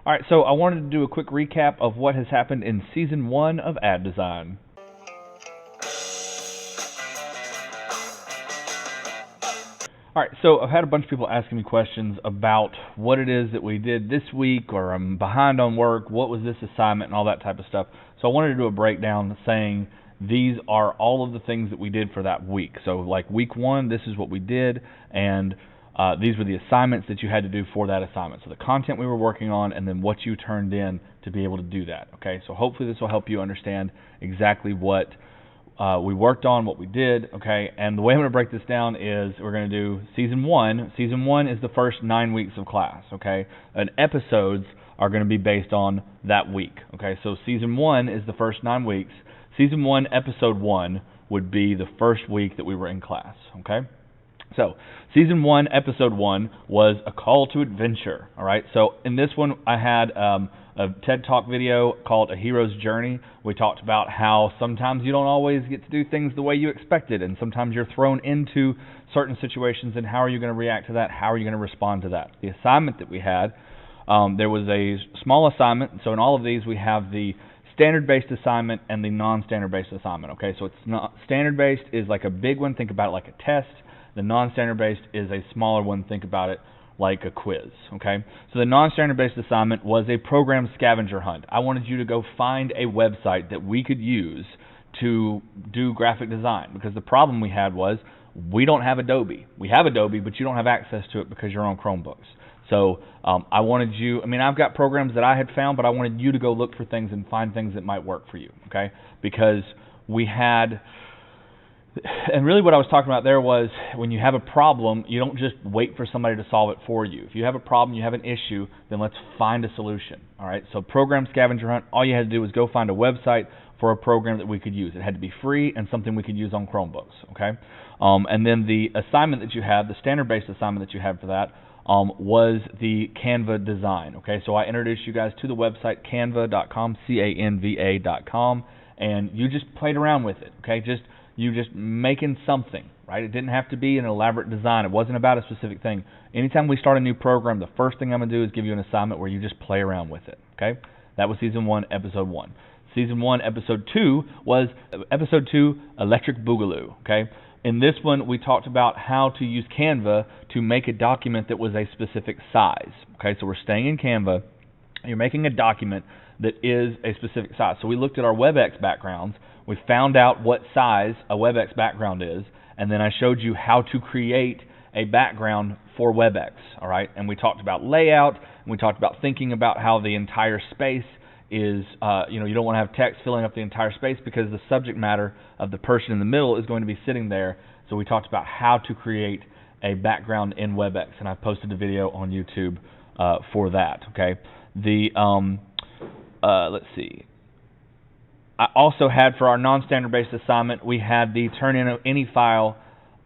All right, so I wanted to do a quick recap of what has happened in Season 1 of Ad Design. All right, so I've had a bunch of people asking me questions about what it is that we did this week, or I'm behind on work, what was this assignment, and all that type of stuff. So I wanted to do a breakdown saying these are all of the things that we did for that week. So like week 1, this is what we did, and these were the assignments that you had to do for that assignment. So the content we were working on, and then what you turned in to be able to do that. Okay, so hopefully this will help you understand exactly what we worked on, what we did. Okay, and the way I'm going to break this down is we're going to do Season 1. Season 1 is the first 9 weeks of class. Okay, and episodes are going to be based on that week. Okay, so Season 1 is the first 9 weeks. Season 1, Episode 1 would be the first week that we were in class. Okay. So, Season 1, Episode 1 was a call to adventure, all right? So, in this one, I had a TED Talk video called A Hero's Journey. We talked about how sometimes you don't always get to do things the way you expected, and sometimes you're thrown into certain situations, and how are you going to react to that? How are you going to respond to that? The assignment that we had, there was a small assignment. So, in all of these, we have the standard-based assignment and the non-standard-based assignment, okay? So, it's not standard-based is like a big one. Think about it like a test. The non-standard-based is a smaller one. Think about it like a quiz, okay? So the non-standard-based assignment was a program scavenger hunt. I wanted you to go find a website that we could use to do graphic design, because the problem we had was we don't have Adobe. We have Adobe, but you don't have access to it because you're on Chromebooks. So I wanted you, I've got programs that I had found, but I wanted you to go look for things and find things that might work for you, okay? Because we had... And really what I was talking about there was when you have a problem, you don't just wait for somebody to solve it for you. If you have a problem, you have an issue, then let's find a solution. All right. So program scavenger hunt, all you had to do was go find a website for a program that we could use. It had to be free and something we could use on Chromebooks. Okay. And then the assignment that you had, the standard-based assignment that you had for that, was the Canva design. Okay. So I introduced you guys to the website canva.com, canva.com, and you just played around with it. Okay. You just making something, right? It didn't have to be an elaborate design. It wasn't about a specific thing. Anytime we start a new program, the first thing I'm going to do is give you an assignment where you just play around with it, okay? That was Season 1, Episode 1. Season 1, Episode 2 was Episode 2, Electric Boogaloo, okay? In this one, we talked about how to use Canva to make a document that was a specific size, okay? So we're staying in Canva. You're making a document that is a specific size. So we looked at our WebEx backgrounds. We found out what size a WebEx background is, and then I showed you how to create a background for WebEx, all right? And we talked about layout, and we talked about thinking about how the entire space is, you don't want to have text filling up the entire space because the subject matter of the person in the middle is going to be sitting there. So we talked about how to create a background in WebEx, and I posted a video on YouTube for that, okay? Let's see. I also had, for our non-standard-based assignment, we had the turn in any file.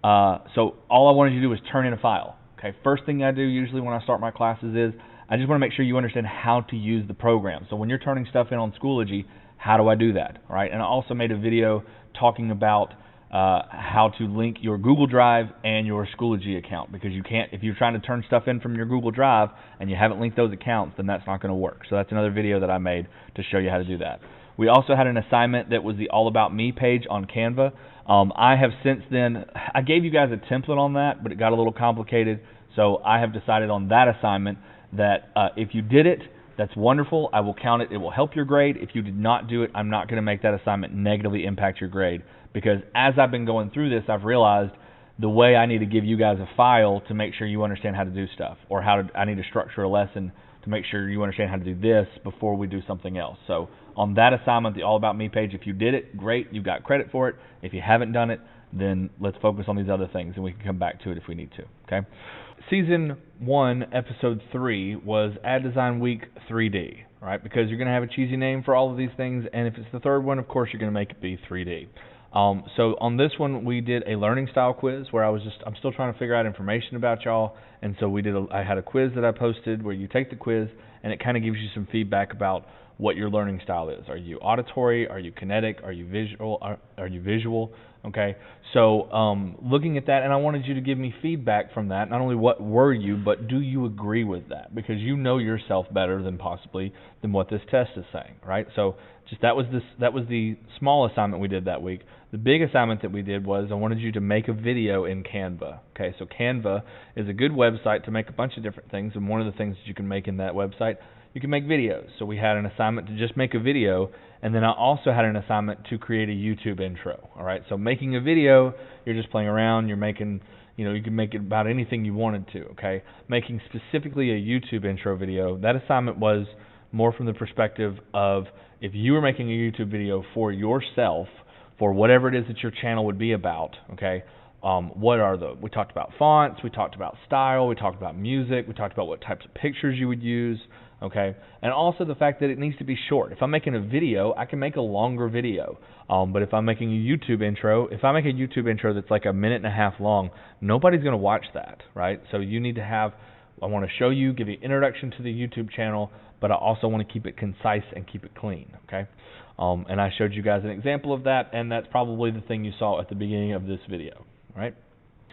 So all I wanted you to do was turn in a file. Okay. First thing I do usually when I start my classes is I just want to make sure you understand how to use the program. So when you're turning stuff in on Schoology, how do I do that? All right. And I also made a video talking about how to link your Google Drive and your Schoology account, because you can't, if you're trying to turn stuff in from your Google Drive and you haven't linked those accounts, then that's not going to work. So that's another video that I made to show you how to do that. We also had an assignment that was the All About Me page on Canva. I have since then, I gave you guys a template on that, but it got a little complicated. So I have decided on that assignment that if you did it, that's wonderful. I will count it. It will help your grade. If you did not do it, I'm not going to make that assignment negatively impact your grade, because as I've been going through this, I've realized the way I need to give you guys a file to make sure you understand how to do stuff, or I need to structure a lesson to make sure you understand how to do this before we do something else. So on that assignment, the All About Me page, if you did it, great, you got credit for it. If you haven't done it, then let's focus on these other things, and we can come back to it if we need to, okay? Season 1, Episode 3 was Ad Design Week 3D, right? Because you're going to have a cheesy name for all of these things, and if it's the third one, of course, you're going to make it be 3D. So on this one, we did a learning style quiz where I'm still trying to figure out information about y'all, and so I had a quiz that I posted where you take the quiz, and it kind of gives you some feedback about what your learning style is. Are you auditory? Are you kinetic? Are you visual? Are you visual? Okay, so looking at that, and I wanted you to give me feedback from that. Not only what were you, but do you agree with that? Because you know yourself better than what this test is saying, right? So that was the small assignment we did that week. The big assignment that we did was I wanted you to make a video in Canva. Okay, so Canva is a good website to make a bunch of different things, and one of the things that you can make in that website, you can make videos. So we had an assignment to just make a video, and then I also had an assignment to create a YouTube intro. All right, so making a video, you're just playing around, you're making, you can make it about anything you wanted to. Okay, making specifically a YouTube intro video, that assignment was more from the perspective of if you were making a YouTube video for yourself, for whatever it is that your channel would be about. Okay, we talked about fonts, we talked about style, we talked about music, we talked about what types of pictures you would use. Okay, and also the fact that it needs to be short. If I'm making a video, I can make a longer video. But if I'm making a YouTube intro, that's like a minute and a half long, nobody's going to watch that, right? So you need to have, I want to show you, give you an introduction to the YouTube channel, but I also want to keep it concise and keep it clean, okay? And I showed you guys an example of that, and that's probably the thing you saw at the beginning of this video, right?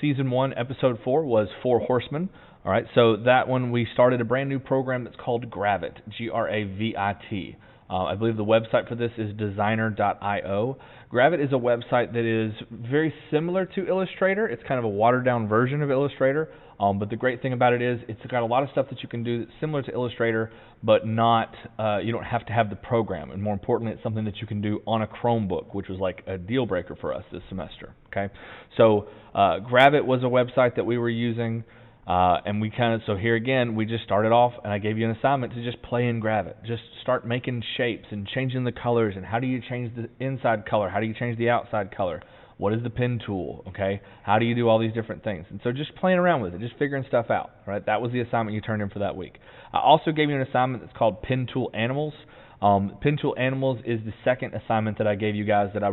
Season 1, Episode 4 was 4 Horsemen. All right, so that one we started a brand new program that's called Gravit, Gravit. I believe the website for this is designer.io. Gravit is a website that is very similar to Illustrator. It's kind of a watered-down version of Illustrator, but the great thing about it is it's got a lot of stuff that you can do that's similar to Illustrator, but not you don't have to have the program. And more importantly, it's something that you can do on a Chromebook, which was like a deal breaker for us this semester. Okay, so Gravit was a website that we were using. And so here again, we just started off, and I gave you an assignment to just play in Gravit. Just start making shapes and changing the colors, and how do you change the inside color? How do you change the outside color? What is the pen tool, okay? How do you do all these different things? And so just playing around with it, just figuring stuff out, right? That was the assignment you turned in for that week. I also gave you an assignment that's called Pen Tool Animals. Pen Tool Animals is the second assignment that I gave you guys that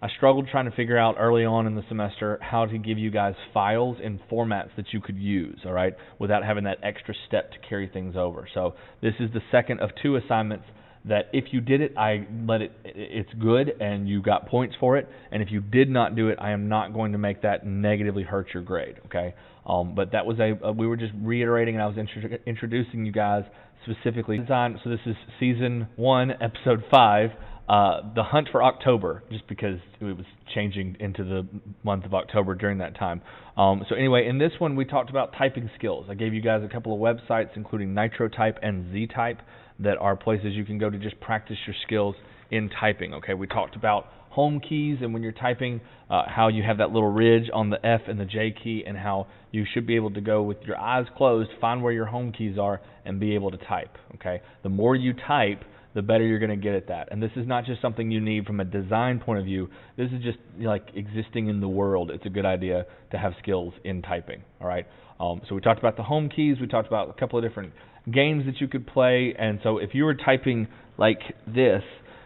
I struggled trying to figure out early on in the semester how to give you guys files in formats that you could use, all right, without having that extra step to carry things over. So this is the second of 2 assignments that if you did it, it's good and you got points for it. And if you did not do it, I am not going to make that negatively hurt your grade, okay? But that was we were just reiterating, and I was introducing you guys specifically. So this is Season 1, Episode 5. The Hunt for October, just because it was changing into the month of October during that time. So anyway, in this one we talked about typing skills. I gave you guys a couple of websites, including NitroType and ZType, that are places you can go to just practice your skills in typing. Okay, we talked about home keys, and when you're typing, how you have that little ridge on the F and the J key, and how you should be able to go with your eyes closed, find where your home keys are, and be able to type. Okay, the more you type, the better you're going to get at that. And this is not just something you need from a design point of view. This is just like existing in the world. It's a good idea to have skills in typing. All right. So we talked about the home keys. We talked about a couple of different games that you could play. And so if you were typing like this,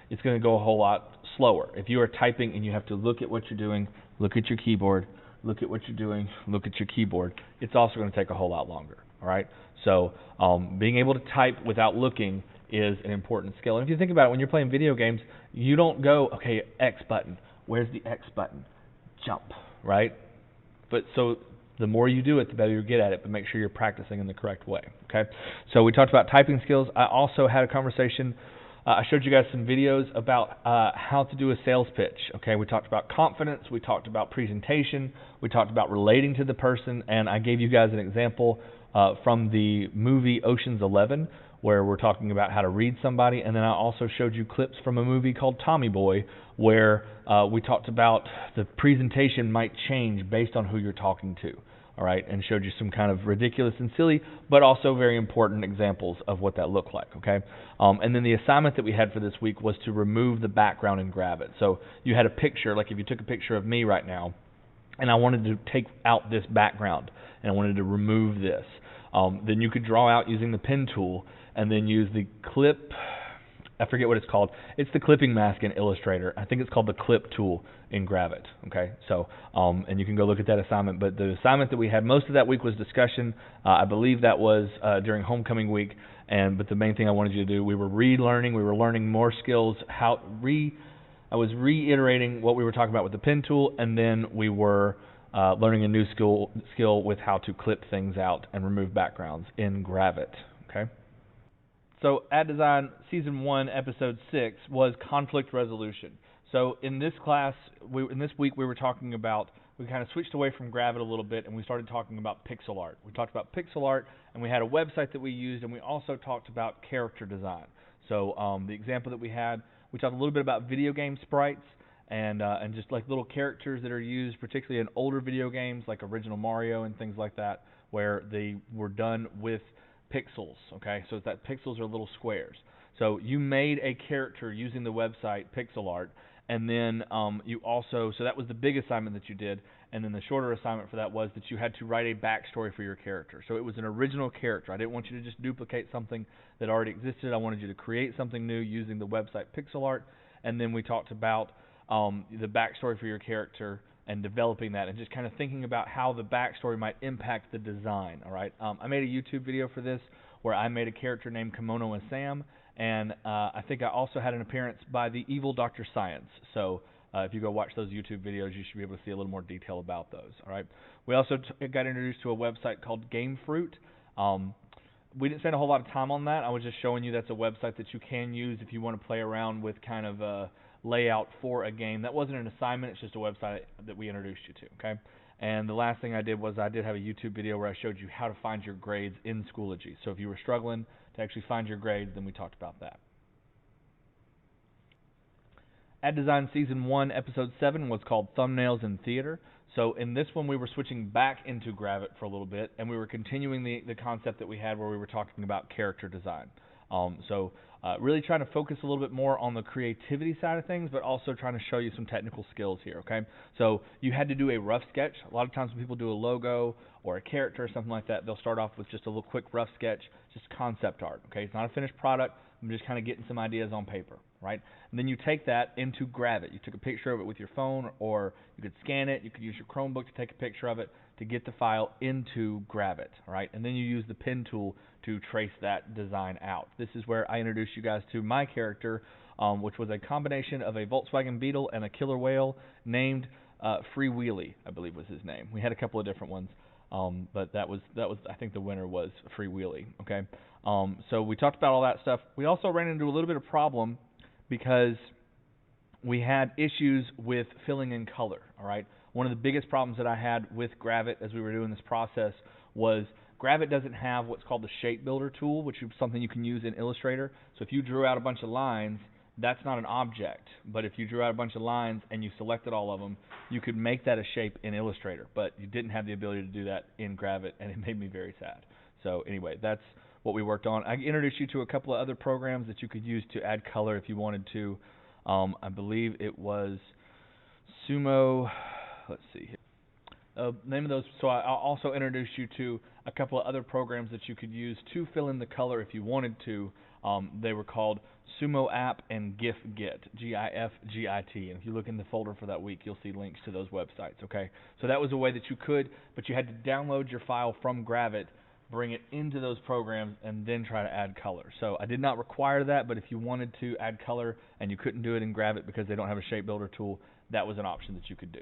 it's going to go a whole lot slower. If you are typing and you have to look at what you're doing, look at your keyboard, look at what you're doing, look at your keyboard, it's also going to take a whole lot longer. All right. So being able to type without looking is an important skill. And if you think about it, when you're playing video games, you don't go, okay, X button. Where's the X button? Jump, right? But so the more you do it, the better you get at it, but make sure you're practicing in the correct way, okay? So we talked about typing skills. I also had a conversation. I showed you guys some videos about how to do a sales pitch, okay? We talked about confidence. We talked about presentation. We talked about relating to the person, and I gave you guys an example from the movie Ocean's 11, where we're talking about how to read somebody, and then I also showed you clips from a movie called Tommy Boy, where we talked about the presentation might change based on who you're talking to, all right, and showed you some kind of ridiculous and silly, but also very important examples of what that looked like, okay? And then the assignment that we had for this week was to remove the background in Gravit. So you had a picture, like if you took a picture of me right now, and I wanted to take out this background, and I wanted to remove this, then you could draw out using the pen tool, and then use the clip I forget what it's called. It's the clipping mask in Illustrator. I think it's called the clip tool in Gravit. Okay, so and you can go look at that assignment. But the assignment that we had most of that week was discussion. I believe that was during homecoming week. But the main thing I wanted you to do, we were relearning. We were learning more skills. I was reiterating what we were talking about with the pen tool, and then we were learning a new skill with how to clip things out and remove backgrounds in Gravit. Okay. So, Ad Design Season 1, Episode 6 was conflict resolution. So, in this class, in this week, we were talking about, we kind of switched away from Gravit a little bit, and we started talking about pixel art. We talked about pixel art, and we had a website that we used, and we also talked about character design. So, the example that we had, we talked a little bit about video game sprites, and just like little characters that are used, particularly in older video games, like Original Mario and things like that, where they were done with pixels, okay? So that pixels are little squares. So you made a character using the website Pixel Art, and then you also, so that was the big assignment that you did, and then the shorter assignment for that was that you had to write a backstory for your character. So it was an original character. I didn't want you to just duplicate something that already existed. I wanted you to create something new using the website Pixel Art, and then we talked about the backstory for your character and developing that, and just kind of thinking about how the backstory might impact the design. All right, I made a YouTube video for this where I made a character named Kimono and Sam, and I think I also had an appearance by the evil Dr. Science. So if you go watch those YouTube videos, you should be able to see a little more detail about those. All right, we also got introduced to a website called GameFruit. We didn't spend a whole lot of time on that. I was just showing you that's a website that you can use if you want to play around with kind of layout for a game. That wasn't an assignment, it's just a website that we introduced you to, okay? And the last thing I did was I did have a YouTube video where I showed you how to find your grades in Schoology. So if you were struggling to actually find your grades, then we talked about that. Ad Design Season 1, Episode 7 was called Thumbnails in Theater. So in this one, we were switching back into Gravit for a little bit, and we were continuing the concept that we had where we were talking about character design. Really trying to focus a little bit more on the creativity side of things, but also trying to show you some technical skills here, okay? So you had to do a rough sketch. A lot of times when people do a logo or a character or something like that, they'll start off with just a little quick rough sketch, just concept art, okay? It's not a finished product. I'm just kind of getting some ideas on paper, right? And then you take that into Gravit. You took a picture of it with your phone, or you could scan it. You could use your Chromebook to take a picture of it to get the file into Gravit, all right? And then you use the pen tool to trace that design out. This is where I introduced you guys to my character, which was a combination of a Volkswagen Beetle and a killer whale named Free Wheelie, I believe was his name. We had a couple of different ones, but that was I think the winner was Free Wheelie, okay? So we talked about all that stuff. We also ran into a little bit of problem because we had issues with filling in color, all right? One of the biggest problems that I had with Gravit as we were doing this process was Gravit doesn't have what's called the Shape Builder tool, which is something you can use in Illustrator. So if you drew out a bunch of lines, that's not an object. But if you drew out a bunch of lines and you selected all of them, you could make that a shape in Illustrator. But you didn't have the ability to do that in Gravit, and it made me very sad. So anyway, that's what we worked on. I introduced you to a couple of other programs that you could use to add color if you wanted to. I believe it was Sumo. Let's see here. Name of those. So I'll also introduce you to a couple of other programs that you could use to fill in the color if you wanted to. They were called Sumo App and GIFGit, G-I-F-G-I-T. And if you look in the folder for that week, you'll see links to those websites, okay? So that was a way that you could, but you had to download your file from Gravit, bring it into those programs, and then try to add color. So I did not require that, but if you wanted to add color and you couldn't do it in Gravit because they don't have a Shape Builder tool, that was an option that you could do.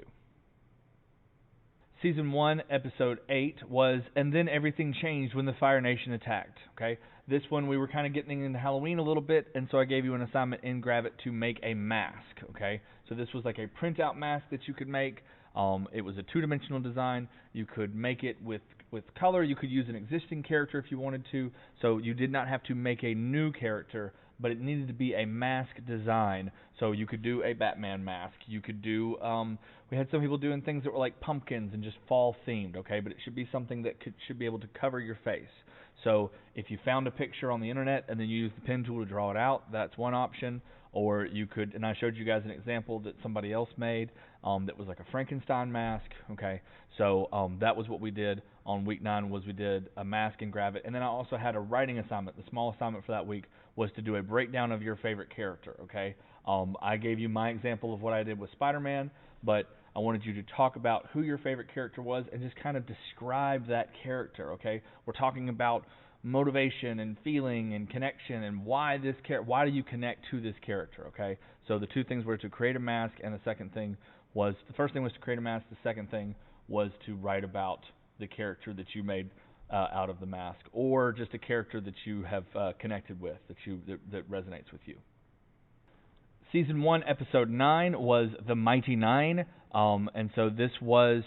Season 1, Episode 8 was, and then everything changed when the Fire Nation attacked, okay? This one we were kind of getting into Halloween a little bit, and so I gave you an assignment in Gravit to make a mask, okay? So this was like a printout mask that you could make. It was a two-dimensional design. You could make it with color. You could use an existing character if you wanted to, so you did not have to make a new character, but it needed to be a mask design. So you could do a Batman mask. You could do, we had some people doing things that were like pumpkins and just fall themed, okay? But it should be something that should be able to cover your face. So if you found a picture on the internet and then you used the pen tool to draw it out, that's one option. Or you could, and I showed you guys an example that somebody else made that was like a Frankenstein mask, okay? So that was what we did. on week 9 was we did a mask and grab it, and then I also had a writing assignment. The small assignment for that week was to do a breakdown of your favorite character. Okay, I gave you my example of what I did with Spider-Man, but I wanted you to talk about who your favorite character was and just kind of describe that character. Okay, we're talking about motivation and feeling and connection and why do you connect to this character. Okay, so the two things were to create a mask, and the first thing was to create a mask. The second thing was to write about the character that you made out of the mask, or just a character that you have connected with, that resonates with you. Season 1, Episode 9 was The Mighty Nine, and so this was,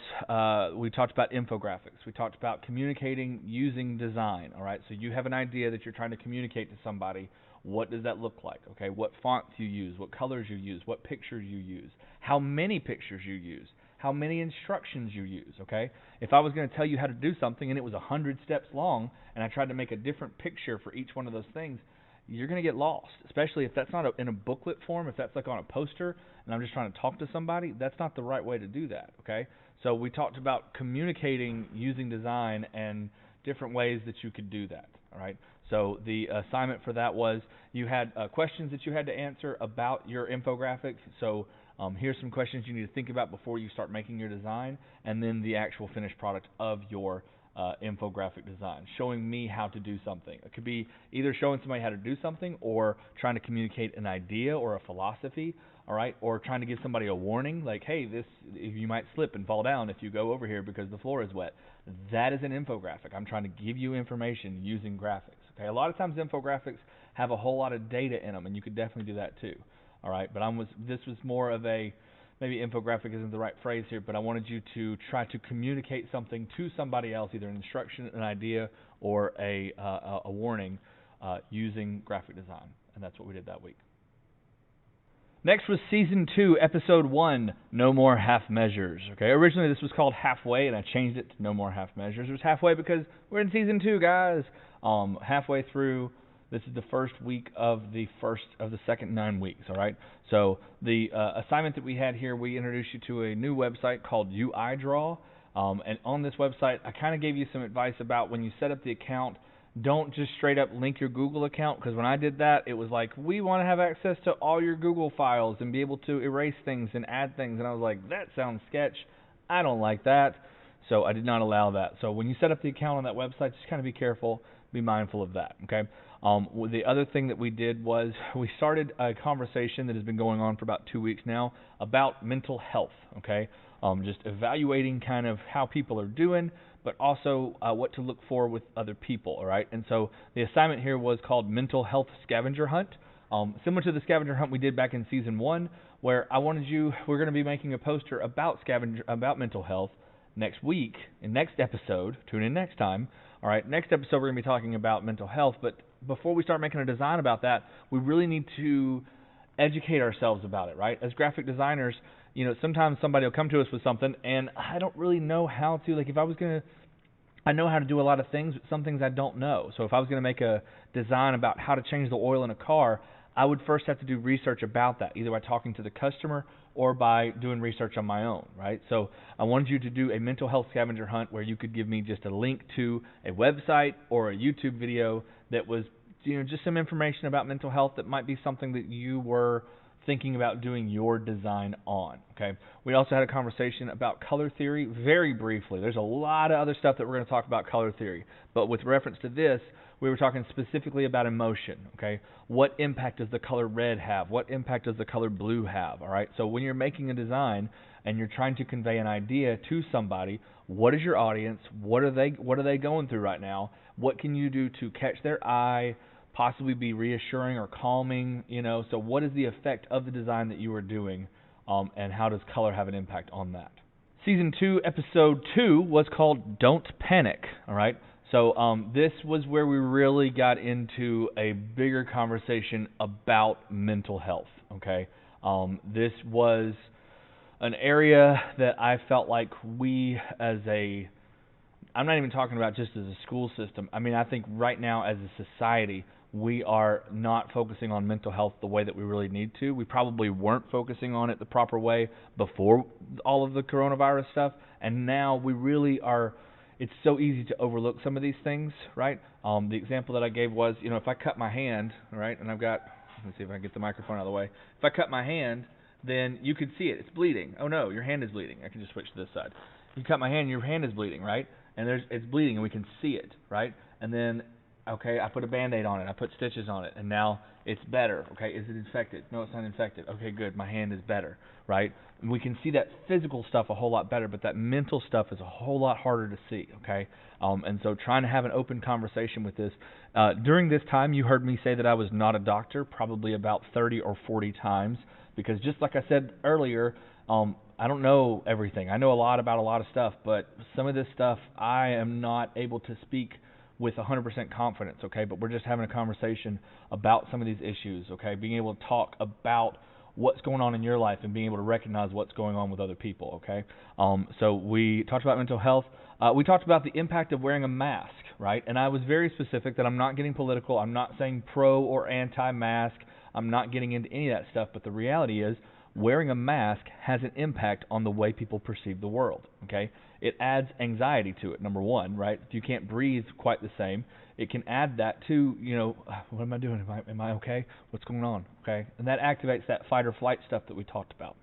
we talked about infographics. We talked about communicating using design, all right? So you have an idea that you're trying to communicate to somebody. What does that look like, okay? What fonts you use, what colors you use, what pictures you use, how many pictures you use, how many instructions you use, okay? If I was going to tell you how to do something and it was 100 steps long and I tried to make a different picture for each one of those things, you're going to get lost, especially if that's not in a booklet form. If that's like on a poster and I'm just trying to talk to somebody, that's not the right way to do that, okay? So we talked about communicating using design and different ways that you could do that, all right? So the assignment for that was you had questions that you had to answer about your infographic. So here's some questions you need to think about before you start making your design, and then the actual finished product of your infographic design, showing me how to do something. It could be either showing somebody how to do something or trying to communicate an idea or a philosophy, all right, or trying to give somebody a warning, like, hey, you might slip and fall down if you go over here because the floor is wet. That is an infographic. I'm trying to give you information using graphics. Okay, a lot of times infographics have a whole lot of data in them, and you could definitely do that too. All right, but this was more of a, maybe infographic isn't the right phrase here, but I wanted you to try to communicate something to somebody else, either an instruction, an idea, or a warning using graphic design, and that's what we did that week. Next was Season 2, Episode 1, No More Half Measures. Okay, originally this was called Halfway, and I changed it to No More Half Measures. It was halfway because we're in Season 2, guys. Halfway through, this is the first week of the second 9 weeks, all right? So the assignment that we had here, we introduced you to a new website called UIDraw, and on this website, I kind of gave you some advice about when you set up the account, don't just straight up link your Google account, because when I did that, it was like, we want to have access to all your Google files and be able to erase things and add things, and I was like, that sounds sketch. I don't like that, so I did not allow that. So when you set up the account on that website, just kind of be careful, be mindful of that, okay? The other thing that we did was we started a conversation that has been going on for about 2 weeks now about mental health, okay? Just evaluating kind of how people are doing, but also what to look for with other people, all right? And so the assignment here was called Mental Health Scavenger Hunt, similar to the scavenger hunt we did back in Season 1, where we're going to be making a poster about mental health next week, in next episode. Tune in next time. All right, next episode we're going to be talking about mental health, but before we start making a design about that, we really need to educate ourselves about it, right? As graphic designers, sometimes somebody will come to us with something, and I don't really know how to, like, I know how to do a lot of things, but some things I don't know. So if I was going to make a design about how to change the oil in a car, I would first have to do research about that, either by talking to the customer or by doing research on my own, right? So I wanted you to do a mental health scavenger hunt where you could give me just a link to a website or a YouTube video that was, just some information about mental health that might be something that you were thinking about doing your design on, okay? We also had a conversation about color theory very briefly. There's a lot of other stuff that we're going to talk about color theory, but with reference to this, we were talking specifically about emotion, okay? What impact does the color red have? What impact does the color blue have, all right? So when you're making a design and you're trying to convey an idea to somebody, what is your audience? What are they going through right now? What can you do to catch their eye, possibly be reassuring or calming, so what is the effect of the design that you are doing, and how does color have an impact on that? Season 2, Episode 2 was called Don't Panic, all right? So this was where we really got into a bigger conversation about mental health, okay? This was an area that I felt like we I'm not even talking about just as a school system. I mean, I think right now as a society, we are not focusing on mental health the way that we really need to. We probably weren't focusing on it the proper way before all of the coronavirus stuff, and now we really are. it's so easy to overlook some of these things, right? The example that I gave was, if I cut my hand, right, and let me see if I can get the microphone out of the way. If I cut my hand, then you could see it. It's bleeding. Oh no, your hand is bleeding. I can just switch to this side. You cut my hand, your hand is bleeding, right? And it's bleeding, and we can see it, right? And then, okay, I put a Band-Aid on it. I put stitches on it, and now it's better. Okay, is it infected? No, it's not infected. Okay, good. My hand is better, right? And we can see that physical stuff a whole lot better, but that mental stuff is a whole lot harder to see, okay? And so trying to have an open conversation with this. During this time, you heard me say that I was not a doctor probably about 30 or 40 times, because just like I said earlier, I don't know everything. I know a lot about a lot of stuff, but some of this stuff I am not able to speak with 100% confidence, okay? But we're just having a conversation about some of these issues, okay? Being able to talk about what's going on in your life and being able to recognize what's going on with other people, okay? So we talked about mental health. We talked about the impact of wearing a mask, right? And I was very specific that I'm not getting political. I'm not saying pro or anti-mask. I'm not getting into any of that stuff. But the reality is, wearing a mask has an impact on the way people perceive the world, okay? It adds anxiety to it, number one, right? If you can't breathe quite the same, it can add that to, what am I doing? Am I okay? What's going on, okay? And that activates that fight or flight stuff that we talked about,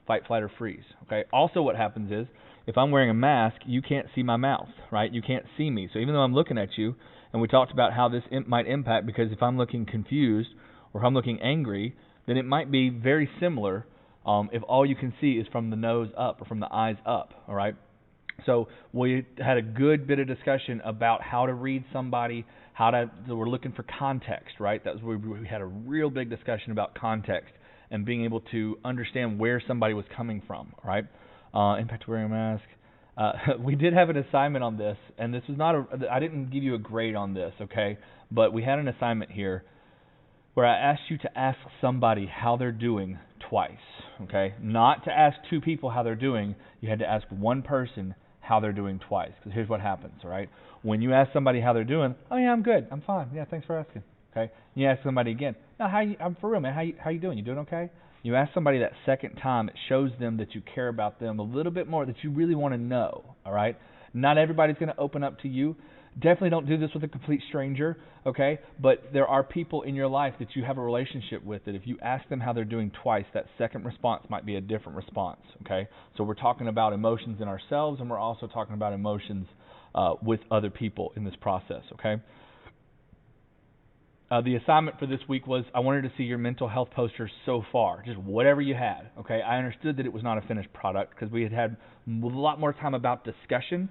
fight, flight, or freeze, okay? Also what happens is, if I'm wearing a mask, you can't see my mouth, right? You can't see me. So even though I'm looking at you, and we talked about how this might impact, because if I'm looking confused or if I'm looking angry, then it might be very similar if all you can see is from the nose up or from the eyes up, all right? So we had a good bit of discussion about how to read somebody, we're looking for context, right? That was where we had a real big discussion about context and being able to understand where somebody was coming from, right? Impact of wearing a mask. We did have an assignment on this, and this was I didn't give you a grade on this, okay? But we had an assignment here where I asked you to ask somebody how they're doing twice, okay? Not to ask two people how they're doing. You had to ask one person how they're doing twice. Because here's what happens, all right? When you ask somebody how they're doing, oh yeah, I'm good, I'm fine, yeah, thanks for asking, okay? You ask somebody again, no, I'm for real, man, how you doing? You doing okay? You ask somebody that second time, it shows them that you care about them a little bit more, that you really want to know, all right? Not everybody's going to open up to you. Definitely don't do this with a complete stranger, okay? But there are people in your life that you have a relationship with that if you ask them how they're doing twice, that second response might be a different response, okay? So we're talking about emotions in ourselves, and we're also talking about emotions with other people in this process, okay? The assignment for this week was I wanted to see your mental health posters so far, just whatever you had, okay? I understood that it was not a finished product because we had a lot more time about discussion.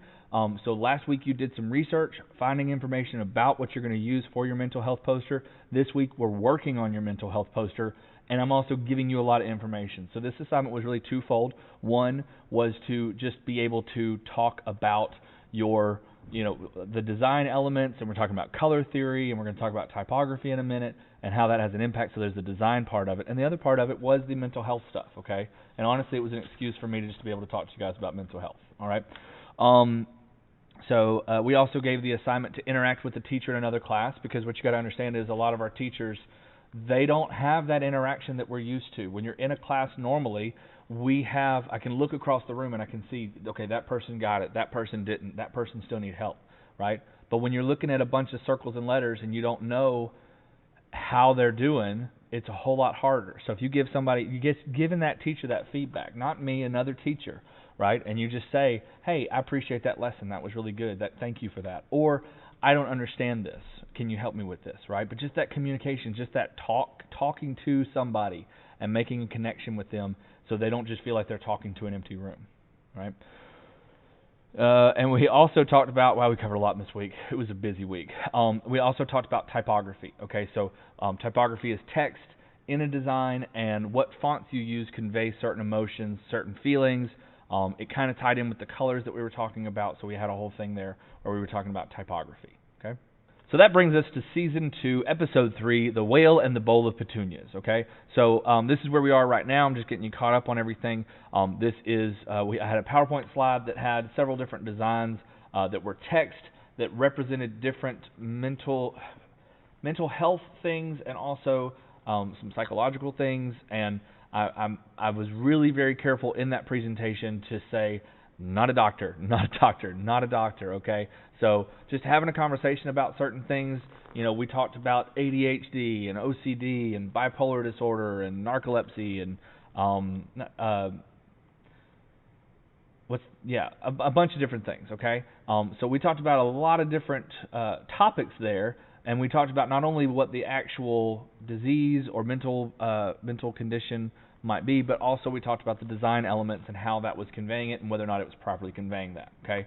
So last week you did some research, finding information about what you're going to use for your mental health poster. This week we're working on your mental health poster, and I'm also giving you a lot of information. So this assignment was really twofold. One was to just be able to talk about your the design elements, and we're talking about color theory, and we're going to talk about typography in a minute and how that has an impact. So there's the design part of it, and the other part of it was the mental health stuff, okay? And honestly, it was an excuse for me to just be able to talk to you guys about mental health, all right? So we also gave the assignment to interact with the teacher in another class, because what you got to understand is a lot of our teachers, they don't have that interaction that we're used to. When you're in a class normally, I can look across the room and I can see, okay, that person got it, that person didn't, that person still need help, right? But when you're looking at a bunch of circles and letters and you don't know how they're doing, it's a whole lot harder. So if you give giving that teacher that feedback, not me, another teacher, right? And you just say, hey, I appreciate that lesson, that was really good, thank you for that. Or, I don't understand this, can you help me with this, right? But just that communication, just that talking to somebody and making a connection with them so they don't just feel like they're talking to an empty room, right? And we also talked about, we covered a lot this week. It was a busy week. We also talked about typography, okay? So typography is text in a design, and what fonts you use convey certain emotions, certain feelings. It kind of tied in with the colors that we were talking about, so we had a whole thing there where we were talking about typography, okay? So that brings us to Season 2, Episode 3, The Whale and the Bowl of Petunias, okay? So this is where we are right now. I'm just getting you caught up on everything. I had a PowerPoint slide that had several different designs that were text that represented different mental health things and also some psychological things. And I was really very careful in that presentation to say not a doctor, not a doctor, not a doctor, okay? So just having a conversation about certain things. We talked about ADHD and OCD and bipolar disorder and narcolepsy and a bunch of different things, okay? So we talked about a lot of different topics there, and we talked about not only what the actual disease or mental condition might be, but also we talked about the design elements and how that was conveying it and whether or not it was properly conveying that, okay?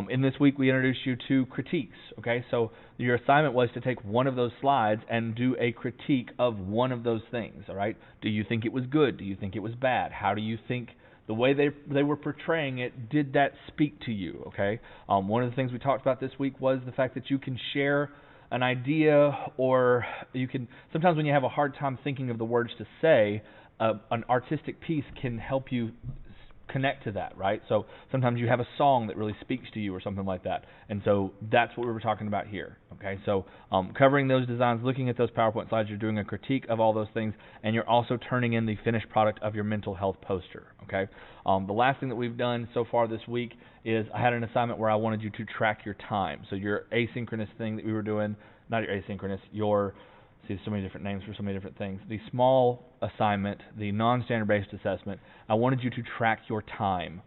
In this week, we introduced you to critiques, okay? So your assignment was to take one of those slides and do a critique of one of those things, all right? Do you think it was good? Do you think it was bad? How do you think the way they were portraying it, did that speak to you, okay? One of the things we talked about this week was the fact that you can share an idea, or you can, sometimes when you have a hard time thinking of the words to say, an artistic piece can help you connect to that, right? So sometimes you have a song that really speaks to you or something like that. And so that's what we were talking about here, okay? So covering those designs, looking at those PowerPoint slides, you're doing a critique of all those things, and you're also turning in the finished product of your mental health poster, okay? The last thing that we've done so far this week is I had an assignment where I wanted you to track your time. So your asynchronous thing that we were doing, not your asynchronous, your so many different names for so many different things. The small assignment, the non-standard based assessment, I wanted you to track your time.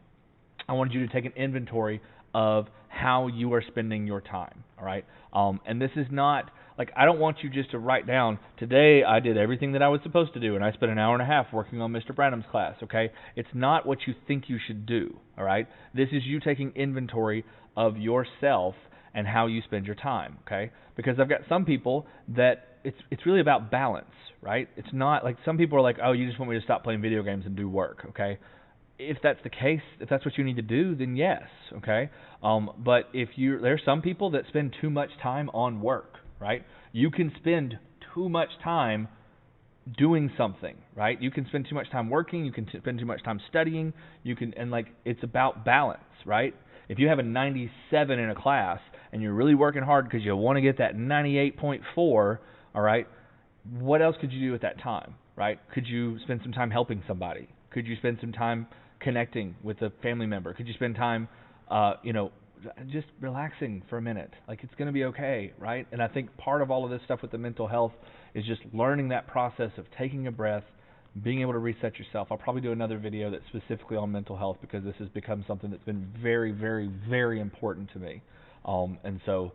I wanted you to take an inventory of how you are spending your time, all right? And this is not, I don't want you just to write down, today I did everything that I was supposed to do, and I spent an hour and a half working on Mr. Branham's class, okay? It's not what you think you should do, all right? This is you taking inventory of yourself and how you spend your time, okay? Because I've got some people that it's really about balance, right? It's not some people are like, oh, you just want me to stop playing video games and do work, okay? If that's the case, if that's what you need to do, then yes, okay? But there's some people that spend too much time on work, right? You can spend too much time doing something, right? You can spend too much time working, you can spend too much time studying, it's about balance, right? If you have a 97 in a class and you're really working hard because you want to get that 98.4, all right, what else could you do at that time, right? Could you spend some time helping somebody? Could you spend some time connecting with a family member? Could you spend time, just relaxing for a minute? It's going to be okay, right? And I think part of all of this stuff with the mental health is just learning that process of taking a breath, being able to reset yourself. I'll probably do another video that's specifically on mental health because this has become something that's been very, very, very important to me. And so,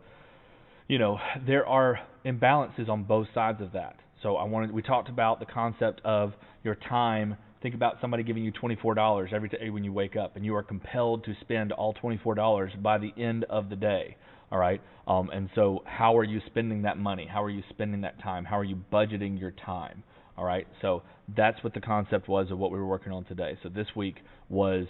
there are imbalances on both sides of that. So we talked about the concept of your time. Think about somebody giving you $24 every day when you wake up, and you are compelled to spend all $24 by the end of the day. All right. And so how are you spending that money? How are you spending that time? How are you budgeting your time? All right. So that's what the concept was of what we were working on today. So this week was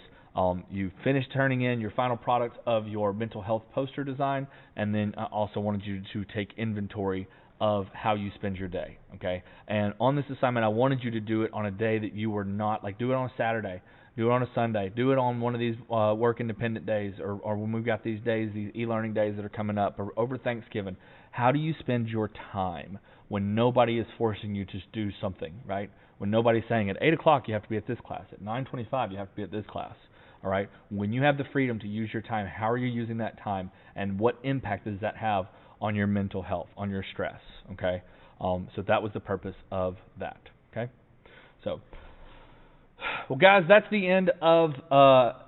you finished turning in your final product of your mental health poster design, and then I also wanted you to take inventory of how you spend your day, okay? And on this assignment, I wanted you to do it on a day that you were not, do it on a Saturday, do it on a Sunday, do it on one of these work independent days, or when we've got these days, these e-learning days that are coming up, or over Thanksgiving. How do you spend your time when nobody is forcing you to do something, right? When nobody's saying at 8 o'clock you have to be at this class, at 9:25 you have to be at this class. All right. When you have the freedom to use your time, how are you using that time, and what impact does that have on your mental health, on your stress? Okay. So that was the purpose of that. Okay. So, well, guys, that's the end of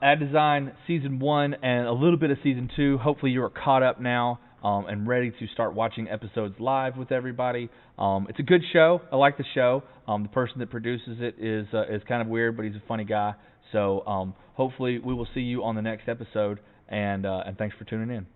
Ad Design Season 1 and a little bit of Season 2. Hopefully you are caught up now and ready to start watching episodes live with everybody. It's a good show. I like the show. The person that produces it is kind of weird, but he's a funny guy. So hopefully we will see you on the next episode, and thanks for tuning in.